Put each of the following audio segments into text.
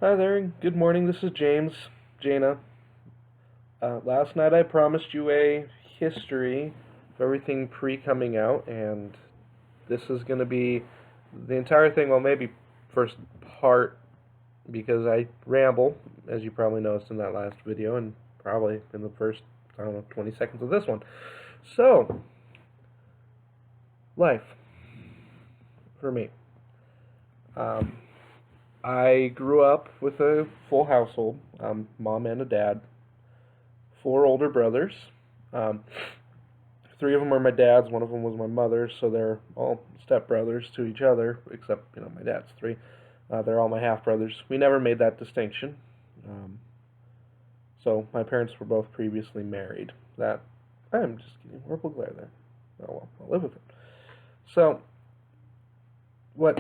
Hi there, good morning. This is James, Jana. Last night I promised you a history of everything pre coming out, and this is going to be the entire thing. Well, maybe first part because I ramble, as you probably noticed in that last video, and probably in the first, I don't know, 20 seconds of this one. So, life for me. Um, I grew up with a full household, mom and a dad, four older brothers. Um, Three of them are my dad's, one of them was my mother's, so they're all stepbrothers to each other, except, my dad's three. They're all my half brothers. We never made that distinction. Um, so my parents were both previously married. That, I'm just kidding, horrible glare there. Oh well, I'll live with it. So, what,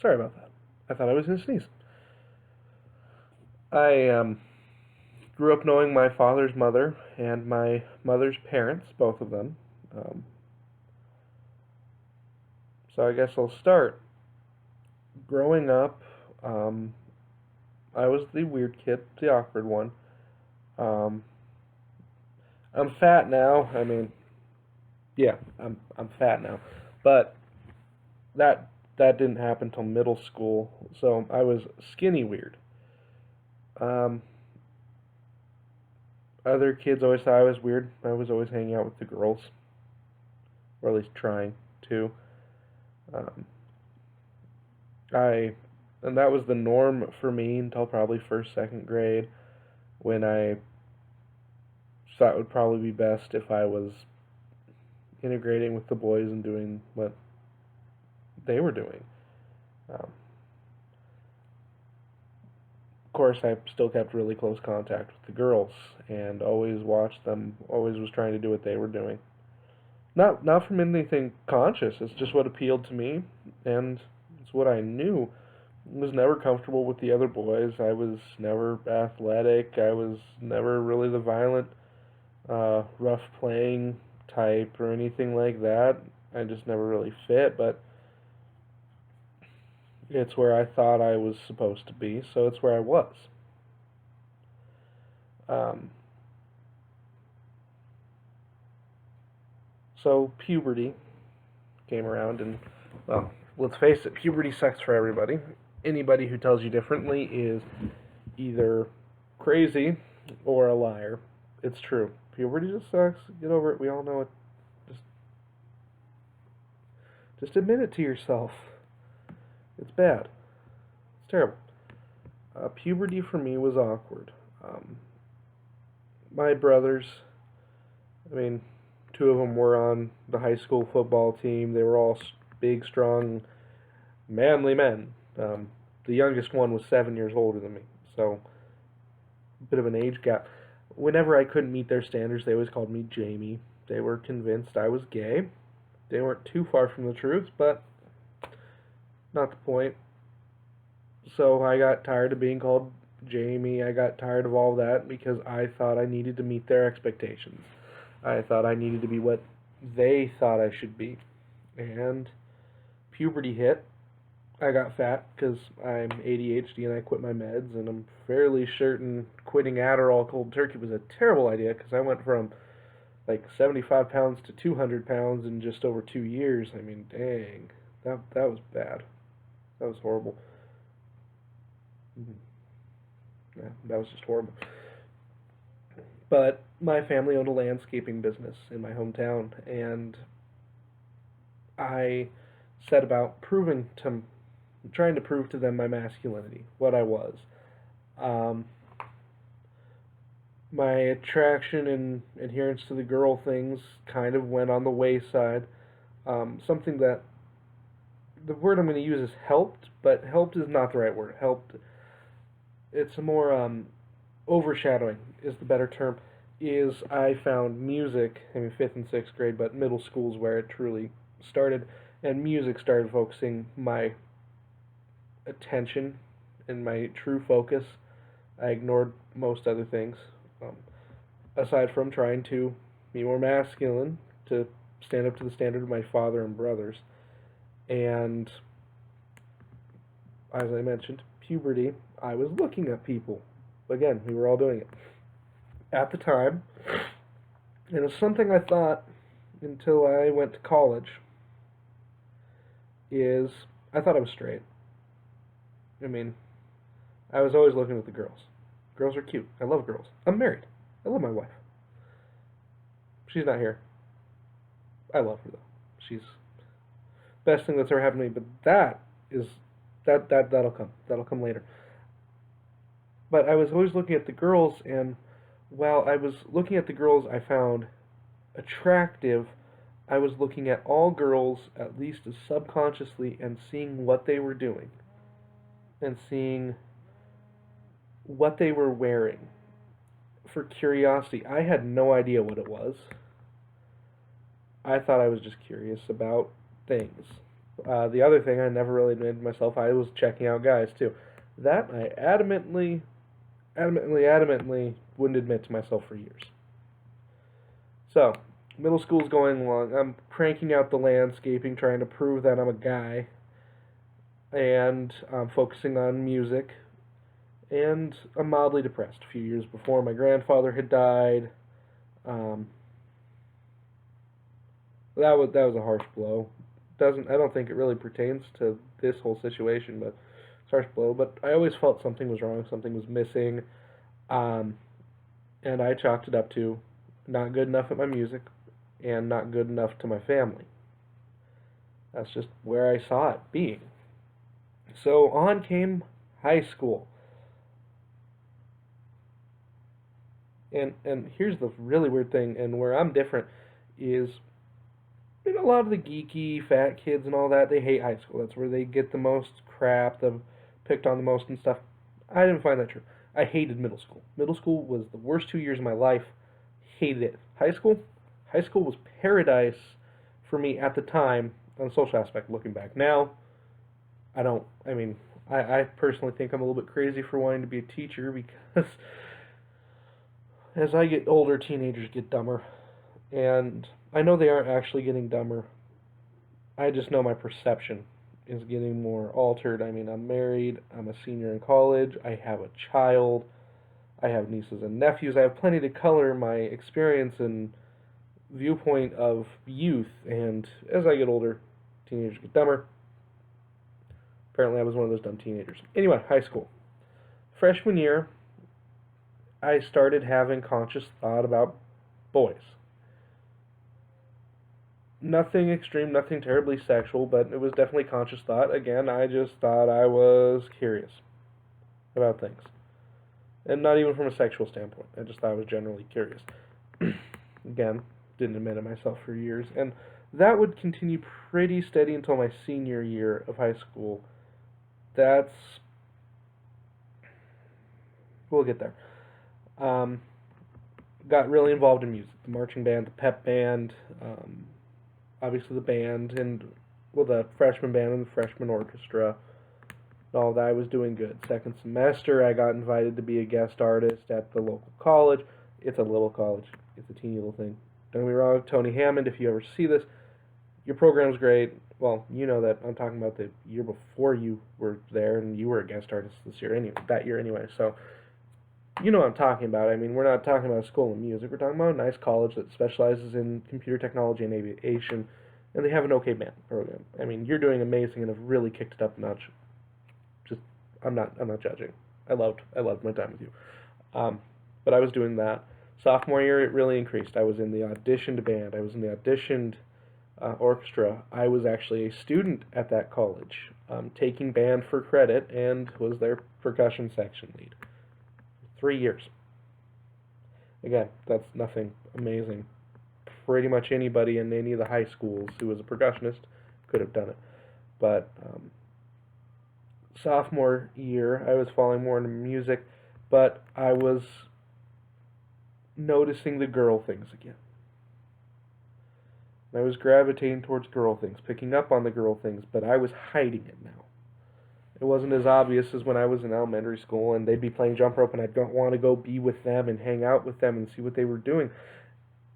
sorry about that. I thought I was going to sneeze. I grew up knowing my father's mother and my mother's parents, both of them. Um, so I guess I'll start. Growing up, um, I was the weird kid, the awkward one. Um, I'm fat now. I mean, yeah, I'm fat now, but that that didn't happen till middle school. So I was skinny weird. Um, Other kids always thought I was weird. I was always hanging out with the girls, or at least trying to. Um, I and that was the norm for me until probably first, second grade, when I thought it would probably be best if I was integrating with the boys and doing what they were doing. Of course, I still kept really close contact with the girls and always watched them. Always was trying to do what they were doing. Not from anything conscious. It's just what appealed to me, and it's what I knew. I was never comfortable with the other boys. I was never athletic. I was never really the violent, rough playing type or anything like that. I just never really fit, but it's where I thought I was supposed to be, so it's where I was. Um, so puberty came around, and well, let's face it, puberty sucks for everybody. Anybody who tells you differently is either crazy or a liar. It's true. Puberty just sucks. Get over it. We all know it. Just, just admit it to yourself. It's bad. It's terrible. Puberty for me was awkward. Um, my brothers, I mean, two of them were on the high school football team. They were all big, strong, manly men. The youngest one was 7 years older than me, so a bit of an age gap. Whenever I couldn't meet their standards, they always called me Jamie. They were convinced I was gay. They weren't too far from the truth, but not the point. So I got tired of being called Jamie. I got tired of all that because I thought I needed to meet their expectations. I thought I needed to be what they thought I should be. And puberty hit. I got fat because I'm ADHD and I quit my meds, and I'm fairly certain quitting Adderall cold turkey was a terrible idea because I went from like 75 pounds to 200 pounds in just over 2 years. I mean, dang, that was bad. That was horrible. Yeah, that was just horrible. But my family owned a landscaping business in my hometown, and I set about trying to prove to them my masculinity, what I was. Um, my attraction and adherence to the girl things kind of went on the wayside. Something that the word I'm going to use is helped, but helped is not the right word. Helped, it's a more overshadowing is the better term. Is I found music, I mean, fifth and sixth grade, but middle school is where it truly started, and music started focusing my attention and my true focus. I ignored most other things, um, aside from trying to be more masculine to stand up to the standard of my father and brothers. And as I mentioned, puberty, I was looking at people. Again, we were all doing it. At the time, and it was something I thought until I went to college, is I thought I was straight. I mean, I was always looking at the girls. Girls are cute. I love girls. I'm married. I love my wife. She's not here. I love her though. She's best thing that's ever happened to me. But that'll come. That'll come later. But I was always looking at the girls, and while I was looking at the girls I found attractive, I was looking at all girls, at least subconsciously, and seeing what they were doing, and seeing what they were wearing. For curiosity, I had no idea what it was. I thought I was just curious about things. The other thing I never really admitted to myself, I was checking out guys too. That I adamantly wouldn't admit to myself for years. So, middle school's going along. I'm cranking out the landscaping, trying to prove that I'm a guy, and I'm focusing on music. And I'm mildly depressed. A few years before, my grandfather had died. That was a harsh blow. I don't think it really pertains to this whole situation, but it's a harsh blow. But I always felt something was wrong, something was missing, and I chalked it up to not good enough at my music and not good enough to my family. That's just where I saw it being. So on came high school. And here's the really weird thing, and where I'm different, is a lot of the geeky fat kids and all that, they hate high school. That's where they get the most crap, the picked on the most and stuff. I didn't find that true. I hated middle school. Middle school was the worst 2 years of my life. Hated it. High school was paradise for me at the time on the social aspect. Looking back now, I personally think I'm a little bit crazy for wanting to be a teacher, because as I get older, teenagers get dumber. And I know they aren't actually getting dumber. I just know my perception is getting more altered. I mean, I'm married, I'm a senior in college, I have a child, I have nieces and nephews. I have plenty to color my experience and viewpoint of youth. And as I get older, teenagers get dumber. Apparently, I was one of those dumb teenagers. Anyway, high school. Freshman year, I started having conscious thought about boys. Nothing extreme, nothing terribly sexual, but it was definitely conscious thought. Again, I just thought I was curious about things. And not even from a sexual standpoint. I just thought I was generally curious. Again, didn't admit it myself for years. And that would continue pretty steady until my senior year of high school. We'll get there. Got really involved in music. The marching band, the pep band, obviously the band, and the freshman band and the freshman orchestra. And all that. I was doing good. Second semester, I got invited to be a guest artist at the local college. It's a little college. It's a teeny little thing. Don't get me wrong, Tony Hammond, if you ever see this, your program's great. Well, you know that I'm talking about the year before you were there, and you were a guest artist that year anyway. So, you know what I'm talking about. I mean, we're not talking about a school of music. We're talking about a nice college that specializes in computer technology and aviation, and they have an okay band program. I mean, you're doing amazing and have really kicked it up a notch. I'm not judging. I loved my time with you. But I was doing that. Sophomore year, it really increased. I was in the auditioned band. I was in the auditioned orchestra. I was actually a student at that college, taking band for credit, and was their percussion section lead. 3 years. Again, that's nothing amazing. Pretty much anybody in any of the high schools who was a percussionist could have done it. But sophomore year, I was falling more into music, but I was noticing the girl things again. I was gravitating towards girl things, picking up on the girl things, but I was hiding it now. It wasn't as obvious as when I was in elementary school and they'd be playing jump rope and I'd want to go be with them and hang out with them and see what they were doing.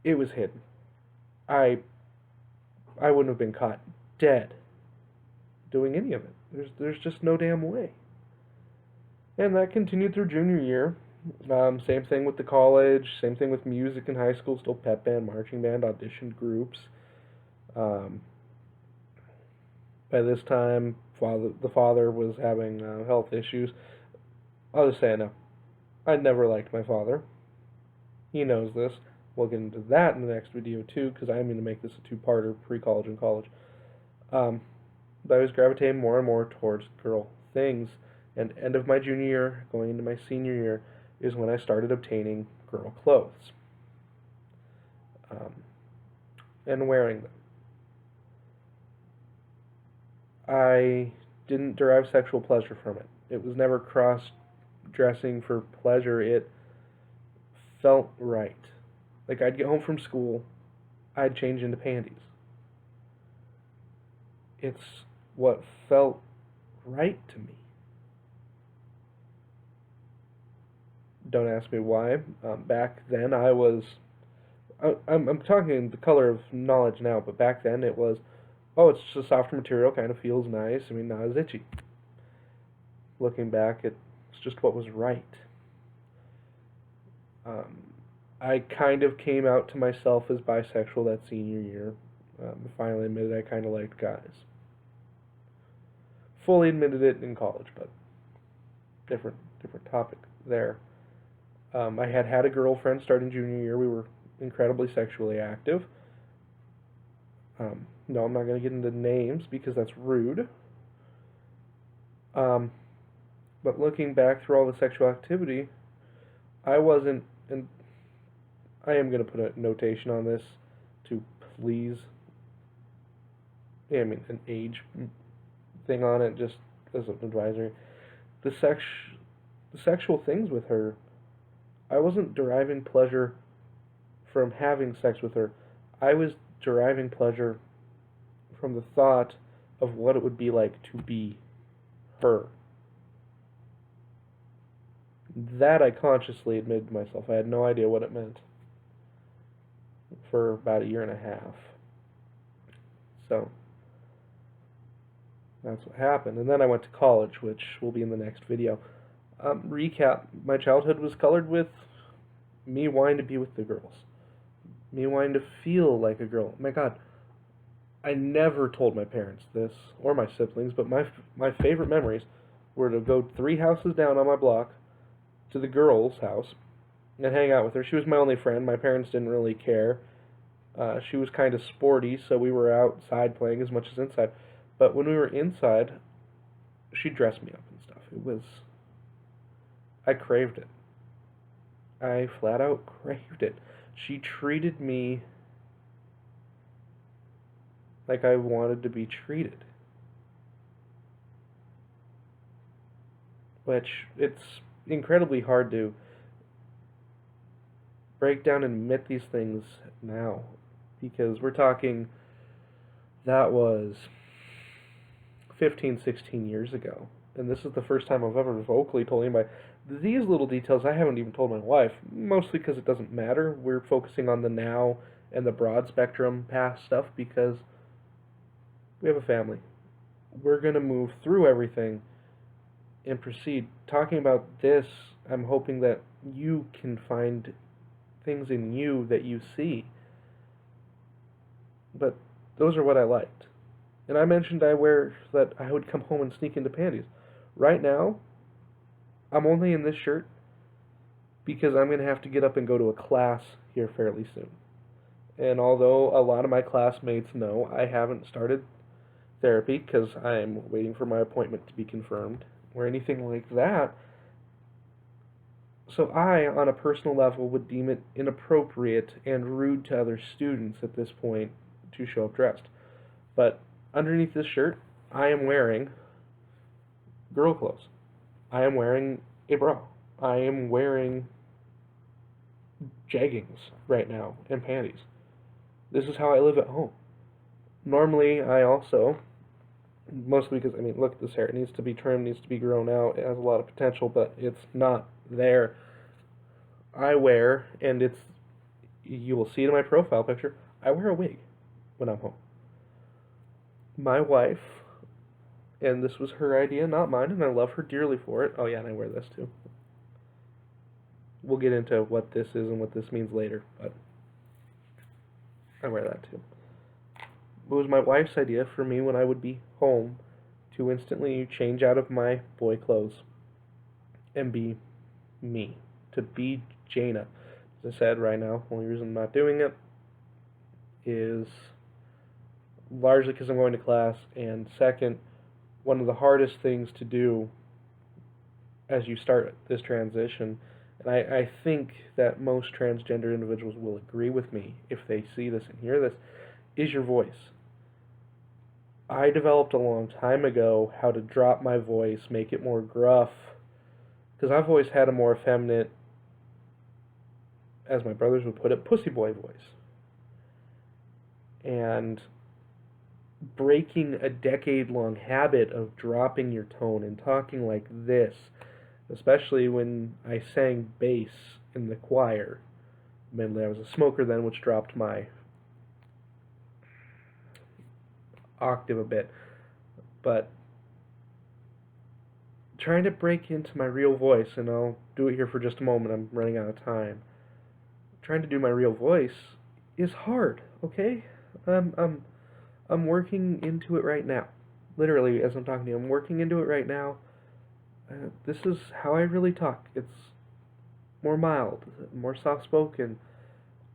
It was hidden. I I wouldn't have been caught dead doing any of it. There's just no damn way. And that continued through junior year. Same thing with the college. Same thing with music in high school. Still pep band, marching band, auditioned groups. Um, by this time, the father was having health issues. I'll just say I know. I never liked my father. He knows this. We'll get into that in the next video too, because I'm going to make this a two-parter, pre-college and college. But I was gravitating more and more towards girl things. And end of my junior year, going into my senior year, is when I started obtaining girl clothes and wearing them. I didn't derive sexual pleasure from it. It was never cross-dressing for pleasure. It felt right. Like, I'd get home from school, I'd change into panties. It's what felt right to me. Don't ask me why. Back then, I'm talking the color of knowledge now, but back then it was, oh, it's just a softer material, kind of feels nice. I mean, not as itchy. Looking back, it's just what was right. I kind of came out to myself as bisexual that senior year. Finally admitted I kind of liked guys. Fully admitted it in college, but different topic there. I had a girlfriend starting junior year. We were incredibly sexually active. No, I'm not going to get into names because that's rude. But looking back through all the sexual activity, I wasn't, and I am going to put a notation on this to please, an age thing on it, just as an advisory. The sexual things with her, I wasn't deriving pleasure from having sex with her. I was deriving pleasure from the thought of what it would be like to be her. That I consciously admitted to myself. I had no idea what it meant for about a year and a half. So, that's what happened. And then I went to college, which will be in the next video. Recap, my childhood was colored with me wanting to be with the girls. Me wanting to feel like a girl. My God, I never told my parents this, or my siblings, but my favorite memories were to go 3 houses down on my block to the girl's house and hang out with her. She was my only friend. My parents didn't really care. She was kind of sporty, so we were outside playing as much as inside. But when we were inside, she dressed me up and stuff. I craved it. I flat out craved it. She treated me like I wanted to be treated. Which, it's incredibly hard to break down and admit these things now. Because we're talking, that was 15, 16 years ago. And this is the first time I've ever vocally told anybody. These little details I haven't even told my wife, mostly because it doesn't matter. We're focusing on the now and the broad spectrum past stuff because we have a family. We're going to move through everything and proceed. Talking about this, I'm hoping that you can find things in you that you see. But those are what I liked. And I mentioned that I would come home and sneak into panties. Right now, I'm only in this shirt because I'm going to have to get up and go to a class here fairly soon. And although a lot of my classmates know, I haven't started therapy because I'm waiting for my appointment to be confirmed or anything like that. So I, on a personal level, would deem it inappropriate and rude to other students at this point to show up dressed. But underneath this shirt, I am wearing girl clothes. I am wearing a bra. I am wearing jeggings right now and panties. This is how I live at home. Normally, I also, mostly because, look at this hair. It needs to be trimmed, needs to be grown out. It has a lot of potential, but it's not there. I wear, and you will see it in my profile picture, I wear a wig when I'm home. My wife, and this was her idea, not mine, and I love her dearly for it. Oh, yeah, and I wear this too. We'll get into what this is and what this means later, but I wear that too. It was my wife's idea for me when I would be home to instantly change out of my boy clothes and be me, to be Jaina. As I said, right now, the only reason I'm not doing it is largely because I'm going to class, and second, one of the hardest things to do as you start this transition, and I think that most transgender individuals will agree with me if they see this and hear this, is your voice. I developed a long time ago how to drop my voice, make it more gruff, because I've always had a more effeminate, as my brothers would put it, pussy boy voice. And breaking a decade-long habit of dropping your tone and talking like this, especially when I sang bass in the choir. Admittedly, I was a smoker then, which dropped my octave a bit, but trying to break into my real voice, and I'll do it here for just a moment, I'm running out of time. Trying to do my real voice is hard, okay? I'm working into it right now. Literally, as I'm talking to you, I'm working into it right now. This is how I really talk. It's more mild, more soft-spoken.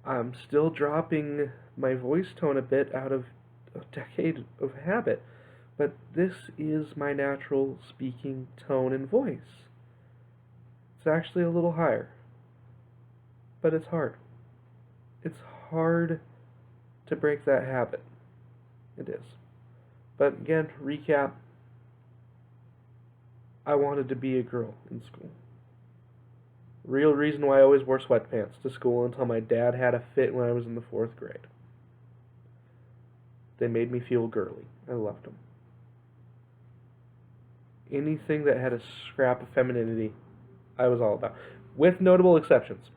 I'm still dropping my voice tone a bit out of a decade of habit, but this is my natural speaking tone and voice. It's actually a little higher, but it's hard. It's hard to break that habit. It is. But again, recap, I wanted to be a girl in school. Real reason why I always wore sweatpants to school until my dad had a fit when I was in the 4th grade. They made me feel girly. I loved them. Anything that had a scrap of femininity, I was all about. With notable exceptions.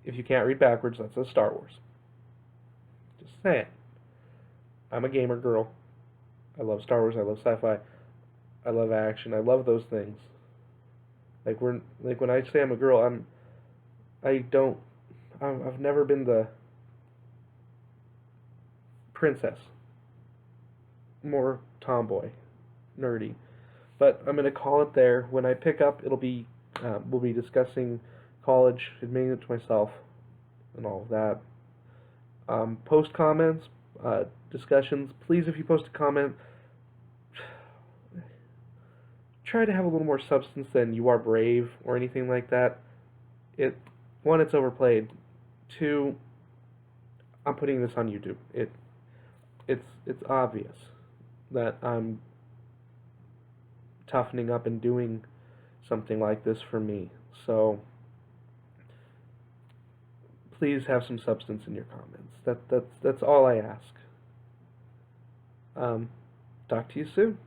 If you can't read backwards, that says Star Wars. Just saying. I'm a gamer girl. I love Star Wars. I love sci-fi. I love action. I love those things. Like when I say I'm a girl, I've never been the princess. More tomboy, nerdy. But I'm gonna call it there. When I pick up, we'll be discussing college, admitting it to myself, and all of that. Post comments, discussions. Please, if you post a comment, try to have a little more substance than "you are brave" or anything like that. One, it's overplayed. Two, I'm putting this on YouTube. It's obvious that I'm toughening up and doing something like this for me. So please have some substance in your comments. That's all I ask. Talk to you soon.